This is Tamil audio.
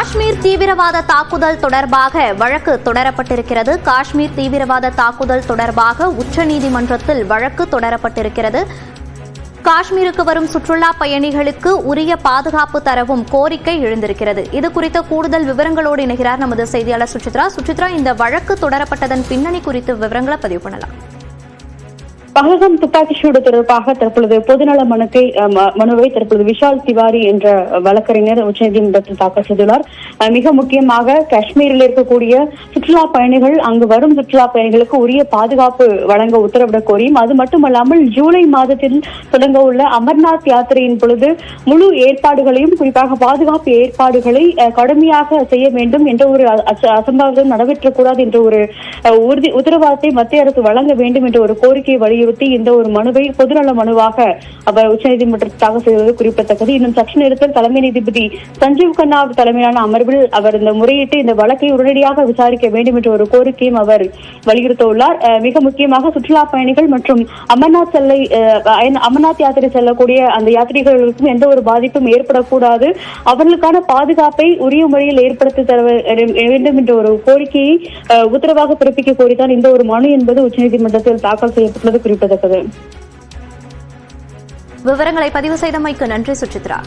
காஷ்மீர் தீவிரவாத தாக்குதல் தொடர்பாக வழக்கு தொடரப்பட்டிருக்கிறது. காஷ்மீர் தீவிரவாத தாக்குதல் தொடர்பாக உச்சநீதிமன்றத்தில் வழக்கு தொடரப்பட்டிருக்கிறது. காஷ்மீருக்கு வரும் சுற்றுலா பயணிகளுக்கு உரிய பாதுகாப்பு தரவும் கோரிக்கை எழுந்திருக்கிறது. இது குறித்த கூடுதல் விவரங்களோடு இணைகிறார் நமது செய்தியாளர் சுசித்ரா. சுசித்ரா, இந்த வழக்கு தொடரப்பட்டதன் பின்னணி குறித்து விவரங்களை பதிவு பண்ணலாம். பஹல்காம் துப்பாக்கிச்சூடு தொடர்பாக தற்பொழுது பொதுநல மனுவை தற்பொழுது விஷால் திவாரி என்ற வழக்கறிஞர் உச்சநீதிமன்றத்தில் தாக்கல் செய்துள்ளார். மிக முக்கியமாக காஷ்மீரில் இருக்கக்கூடிய சுற்றுலா பயணிகள், அங்கு வரும் சுற்றுலா பயணிகளுக்கு உரிய பாதுகாப்பு வழங்க உத்தரவிடக் கோரியும், அது மட்டுமல்லாமல் ஜூலை மாதத்தில் தொடங்க உள்ள அமர்நாத் யாத்திரையின் பொழுது முழு ஏற்பாடுகளையும், குறிப்பாக பாதுகாப்பு ஏற்பாடுகளை கடுமையாக செய்ய வேண்டும் என்ற ஒரு அசம்பாவிதம் நடைபெற்றக்கூடாது என்ற ஒரு உத்தரவாதத்தை மத்திய அரசு வழங்க வேண்டும் என்ற ஒரு கோரிக்கையை வலியுறுத்தி இந்த ஒரு மனுவை பொதுநல மனுவாக அவர் உச்சநீதிமன்றத்தில் தாக்கல் செய்வது குறிப்பிடத்தக்கது. இன்னும் சற்று நேரத்தில் தலைமை நீதிபதி சஞ்சீவ் கண்ணா தலைமையிலான அமர்வில் அவர் இந்த முறையிட்டு இந்த வழக்கை உடனடியாக விசாரிக்க வேண்டும் என்ற ஒரு கோரிக்கையும் அவர் வலியுறுத்தியுள்ளார். மிக முக்கியமாக சுற்றுலா பயணிகள் மற்றும் அமர்நாத் யாத்திரை செல்லக்கூடிய அந்த யாத்திரிகளுக்கும் எந்த ஒரு பாதிப்பும் ஏற்படக்கூடாது, அவர்களுக்கான பாதுகாப்பை உரிய முறையில் ஏற்படுத்தி தர வேண்டும் என்ற ஒரு கோரிக்கையை உத்தரவாக பிறப்பிக்க கோரித்தான் இந்த ஒரு மனு என்பது உச்சநீதிமன்றத்தில் தாக்கல் செய்யப்பட்டுள்ளது குறிப்பிடத்தக்கது. விவரங்களை பதிவு செய்தமைக்கு நன்றி சுசித்ரா.